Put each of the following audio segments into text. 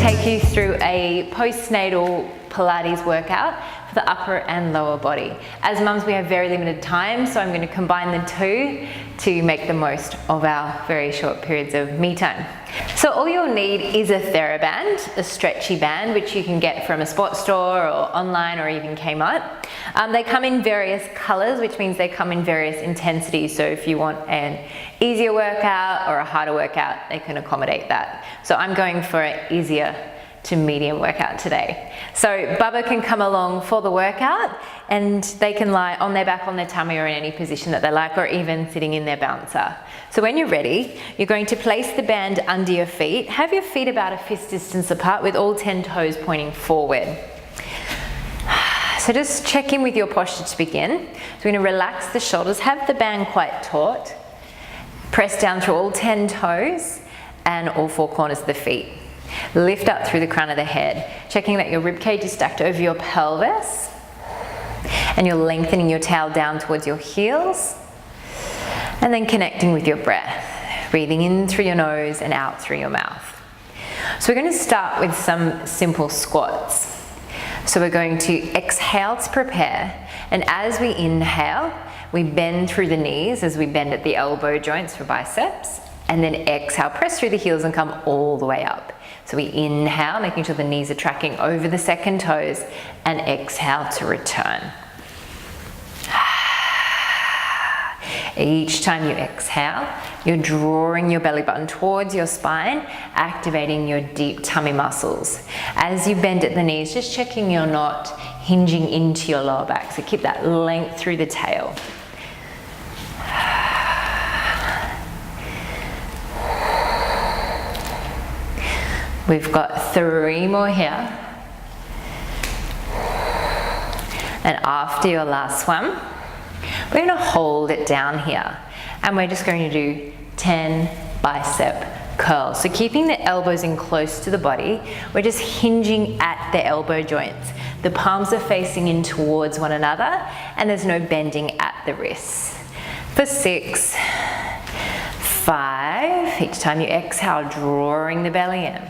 take you through a postnatal Pilates workout for the upper and lower body. As mums, we have very limited time, so I'm going to combine the two to make the most of our very short periods of me time. So all you'll need is a theraband, a stretchy band, which you can get from a sports store or online or even Kmart. They come in various colors, which means they come in various intensities. So if you want an easier workout or a harder workout, they can accommodate that. So I'm going for an easier to medium workout today. So Bubba can come along for the workout and they can lie on their back, on their tummy, or in any position that they like, or even sitting in their bouncer. So when you're ready, you're going to place the band under your feet. Have your feet about a fist distance apart with all 10 toes pointing forward. So just check in with your posture to begin. So we're going to relax the shoulders, have the band quite taut, press down through all 10 toes and all 4 corners of the feet. Lift up through the crown of the head, checking that your rib cage is stacked over your pelvis and you're lengthening your tail down towards your heels, and then connecting with your breath, breathing in through your nose and out through your mouth. So we're going to start with some simple squats. So we're going to exhale to prepare, and as we inhale, we bend through the knees as we bend at the elbow joints for biceps, and then exhale, press through the heels and come all the way up. So we inhale, making sure the knees are tracking over the second toes, and exhale to return. Each time you exhale, you're drawing your belly button towards your spine, activating your deep tummy muscles. As you bend at the knees, just checking you're not hinging into your lower back. So keep that length through the tail. We've got 3 more here. And after your last one, we're going to hold it down here. And we're just going to do 10 bicep curls. So keeping the elbows in close to the body, we're just hinging at the elbow joints. The palms are facing in towards one another, and there's no bending at the wrists. For 6, 5, each time you exhale, drawing the belly in.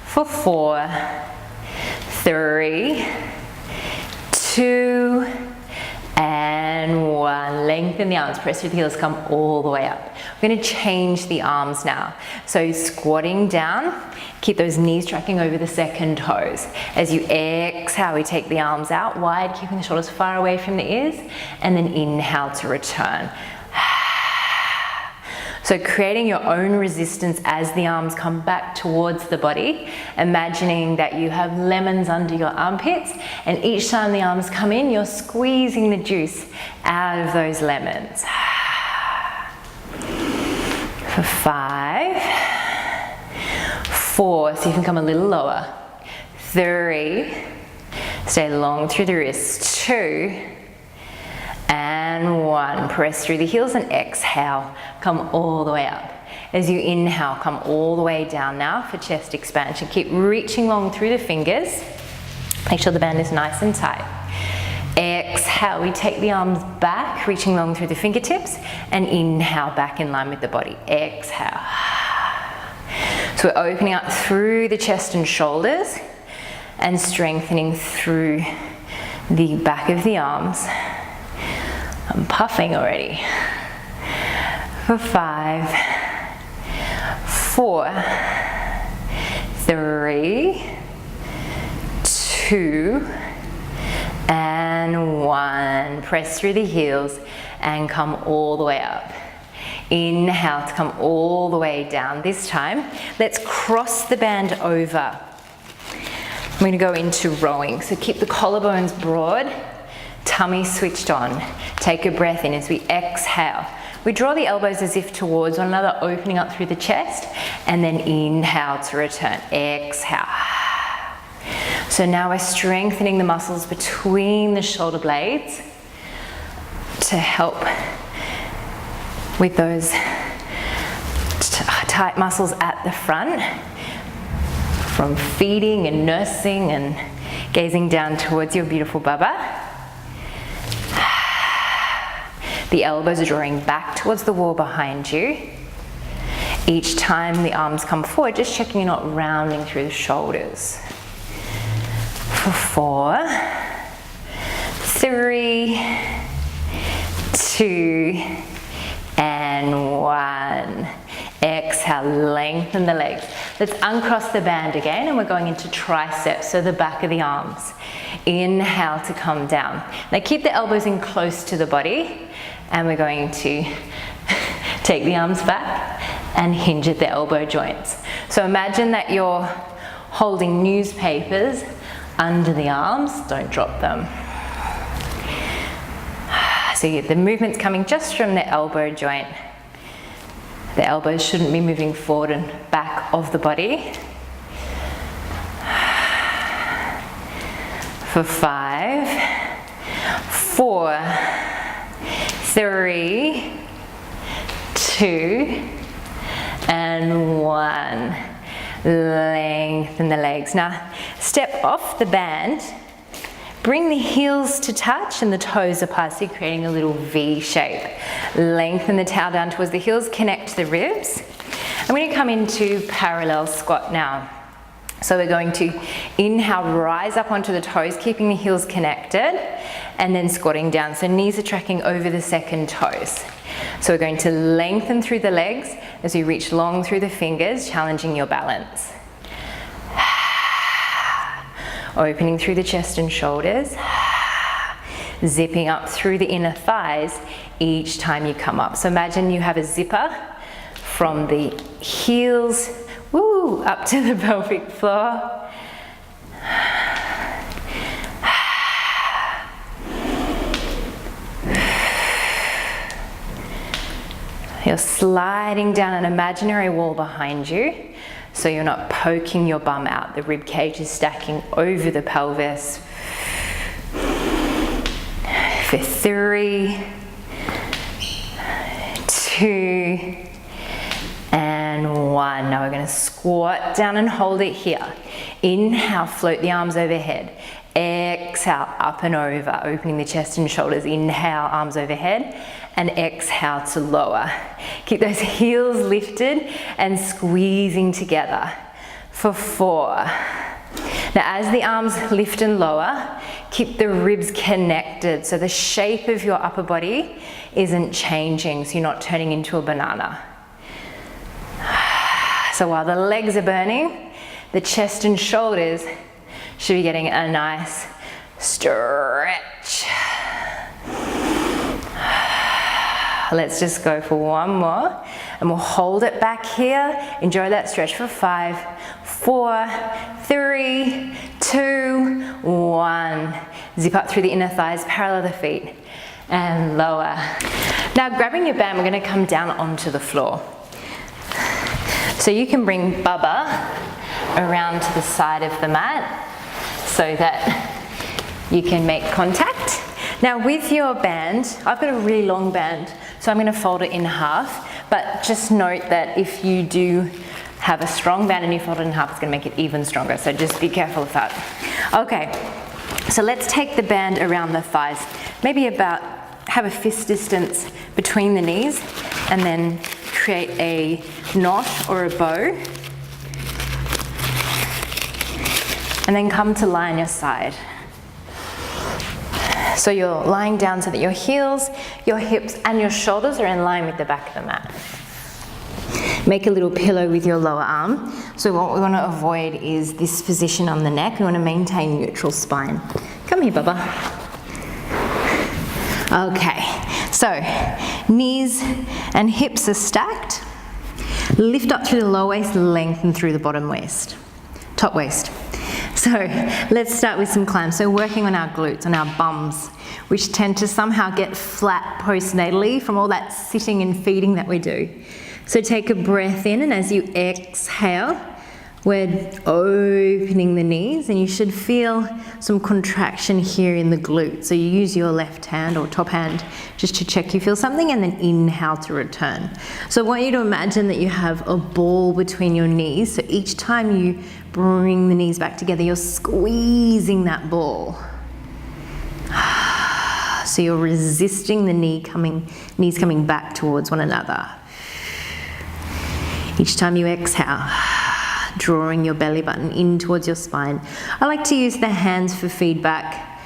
For 4, 3, 2, and 1. Lengthen the arms, press through the heels, come all the way up. We're going to change the arms now. So squatting down, keep those knees tracking over the second toes. As you exhale, we take the arms out wide, keeping the shoulders far away from the ears, and then inhale to return. So creating your own resistance as the arms come back towards the body, imagining that you have lemons under your armpits, and each time the arms come in, you're squeezing the juice out of those lemons. For 5, 4, so you can come a little lower. 3, stay long through the wrists. 2, and 1. Press through the heels and exhale, come all the way up. As you inhale, come all the way down now for chest expansion. Keep reaching long through the fingers. Make sure the band is nice and tight. Exhale, we take the arms back, reaching long through the fingertips, and inhale back in line with the body. Exhale. So we're opening up through the chest and shoulders and strengthening through the back of the arms. I'm puffing already. For 5, 4, 3, 2, and 1. Press through the heels and come all the way up. Inhale to come all the way down. This time, let's cross the band over. I'm going to go into rowing. So keep the collarbones broad, tummy switched on. Take a breath in as we exhale. We draw the elbows as if towards one another, opening up through the chest, and then inhale to return. Exhale. So now we're strengthening the muscles between the shoulder blades to help with those tight muscles at the front from feeding and nursing and gazing down towards your beautiful Bubba. The elbows are drawing back towards the wall behind you. Each time the arms come forward, just checking you're not rounding through the shoulders. For 4, 3, 2, and 1. Exhale, lengthen the legs. Let's uncross the band again, and we're going into triceps, so the back of the arms. Inhale to come down. Now keep the elbows in close to the body, and we're going to take the arms back and hinge at the elbow joints. So imagine that you're holding newspapers under the arms, don't drop them. So the movement's coming just from the elbow joint. The elbows shouldn't be moving forward and back of the body. For 5, 4, 3, 2, and 1. Lengthen the legs. Now, step off the band. Bring the heels to touch and the toes apart, so you're creating a little V shape. Lengthen the towel down towards the heels, connect the ribs. I'm going to come into parallel squat now. So we're going to inhale, rise up onto the toes, keeping the heels connected, and then squatting down. So knees are tracking over the second toes. So we're going to lengthen through the legs as we reach long through the fingers, challenging your balance. Opening through the chest and shoulders. Zipping up through the inner thighs each time you come up. So imagine you have a zipper from the heels, woo, up to the pelvic floor. You're sliding down an imaginary wall behind you, so you're not poking your bum out. The rib cage is stacking over the pelvis. For 3, 2, and 1. Now we're going to squat down and hold it here. Inhale, float the arms overhead. Exhale, up and over, opening the chest and shoulders. Inhale, arms overhead, and exhale to lower. Keep those heels lifted and squeezing together. For 4. Now as the arms lift and lower, keep the ribs connected so the shape of your upper body isn't changing, so you're not turning into a banana. So while the legs are burning, the chest and shoulders should be getting a nice stretch. Let's just go for one more, and we'll hold it back here. Enjoy that stretch for 5, 4, 3, 2, 1. Zip up through the inner thighs, parallel the feet, and lower. Now grabbing your band, we're going to come down onto the floor. So you can bring Bubba around to the side of the mat so that you can make contact. Now with your band, I've got a really long band, so I'm going to fold it in half, but just note that if you do have a strong band and you fold it in half, it's going to make it even stronger, so just be careful of that. Okay, so let's take the band around the thighs, maybe about, have a fist distance between the knees, and then create a knot or a bow, and then come to lie on your side. So you're lying down so that your heels, your hips, and your shoulders are in line with the back of the mat. Make a little pillow with your lower arm. So what we want to avoid is this position on the neck. We want to maintain neutral spine. Come here, Bubba. Okay, so knees and hips are stacked. Lift up through the low waist, lengthen through the bottom waist, top waist. So let's start with some climbs. So working on our glutes, on our bums, which tend to somehow get flat postnatally from all that sitting and feeding that we do. So take a breath in, and as you exhale, we're opening the knees, and you should feel some contraction here in the glute. So you use your left hand or top hand just to check you feel something, and then inhale to return. So I want you to imagine that you have a ball between your knees. So each time you bring the knees back together, you're squeezing that ball. So you're resisting the knees coming back towards one another. Each time you exhale, drawing your belly button in towards your spine. I like to use the hands for feedback,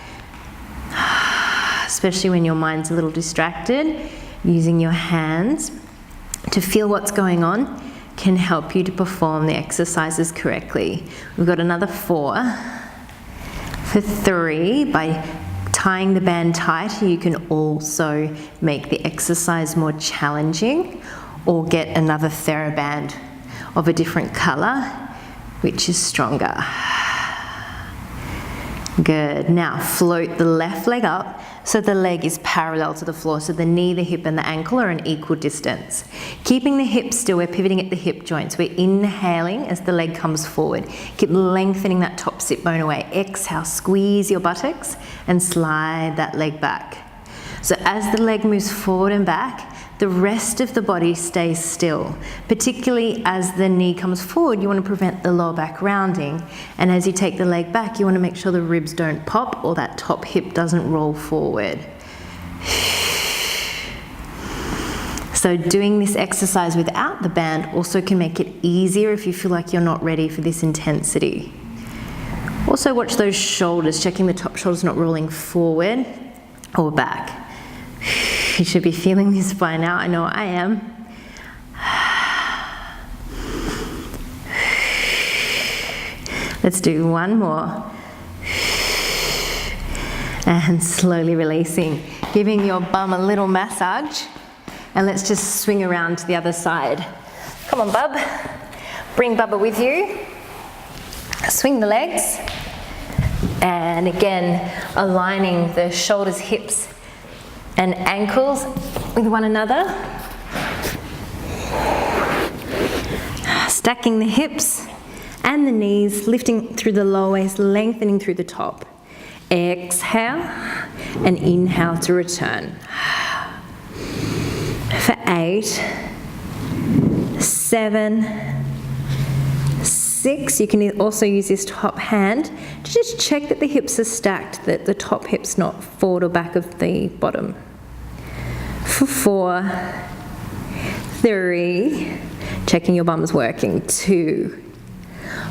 especially when your mind's a little distracted. Using your hands to feel what's going on can help you to perform the exercises correctly. We've got another 4. For 3, by tying the band tight, you can also make the exercise more challenging, or get another theraband of a different color, which is stronger. Good. Now float the left leg up so the leg is parallel to the floor, so the knee, the hip and the ankle are an equal distance. Keeping the hips still, we're pivoting at the hip joints. We're inhaling as the leg comes forward. Keep lengthening that top sit bone away. Exhale, squeeze your buttocks and slide that leg back. So as the leg moves forward and back, the rest of the body stays still. Particularly as the knee comes forward, you want to prevent the lower back rounding. And as you take the leg back, you want to make sure the ribs don't pop or that top hip doesn't roll forward. So doing this exercise without the band also can make it easier if you feel like you're not ready for this intensity. Also watch those shoulders, checking the top shoulder's not rolling forward or back. You should be feeling this by now. I know I am. Let's do one more. And slowly releasing, giving your bum a little massage. And let's just swing around to the other side. Come on, bub. Bring Bubba with you. Swing the legs. And again, aligning the shoulders, hips, and ankles with one another. Stacking the hips and the knees, lifting through the lower waist, lengthening through the top. Exhale and inhale to return. For 8, 7, 6, you can also use this top hand to just check that the hips are stacked, that the top hip's not forward or back of the bottom. For 4, 3, checking your bum's working. 2,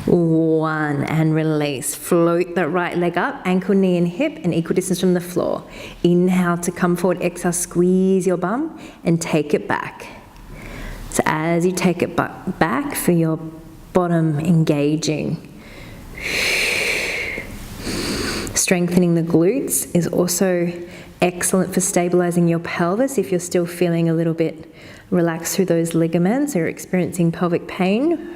1, and release. Float the right leg up, ankle, knee and hip, an equal distance from the floor. Inhale to come forward, exhale, squeeze your bum and take it back. So as you take it back, for your bottom engaging. Strengthening the glutes is also excellent for stabilizing your pelvis if you're still feeling a little bit relaxed through those ligaments or experiencing pelvic pain.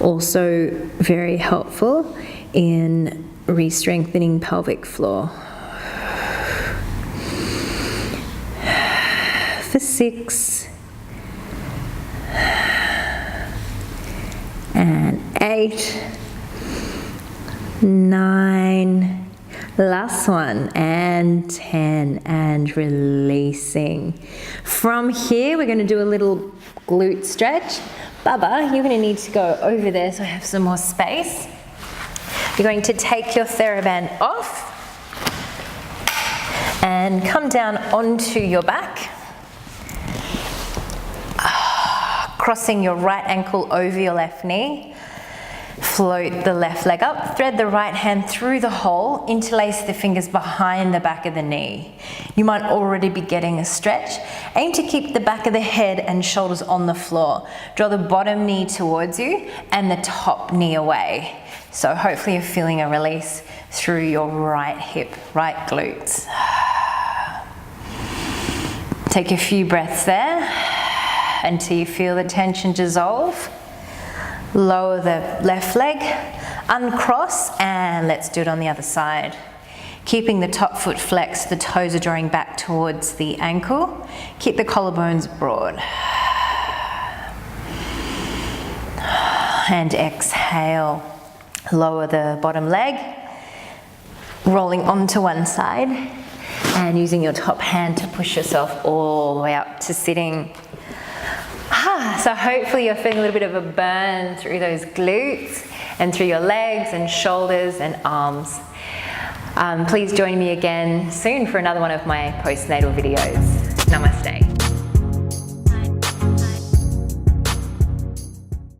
Also very helpful in re-strengthening pelvic floor. For 6 and 8, 9, last one, and 10, and releasing. From here, we're going to do a little glute stretch. Bubba, you're going to need to go over there so I have some more space. You're going to take your theraband off and come down onto your back. Crossing your right ankle over your left knee. Float the left leg up, thread the right hand through the hole, interlace the fingers behind the back of the knee. You might already be getting a stretch. Aim to keep the back of the head and shoulders on the floor. Draw the bottom knee towards you and the top knee away. So hopefully you're feeling a release through your right hip, right glutes. Take a few breaths there until you feel the tension dissolve. Lower the left leg, uncross, and let's do it on the other side. Keeping the top foot flexed, the toes are drawing back towards the ankle. Keep the collarbones broad. And exhale, lower the bottom leg, rolling onto one side, and using your top hand to push yourself all the way up to sitting. So hopefully you're feeling a little bit of a burn through those glutes and through your legs and shoulders and arms. Please join me again soon for another one of my postnatal videos. Namaste.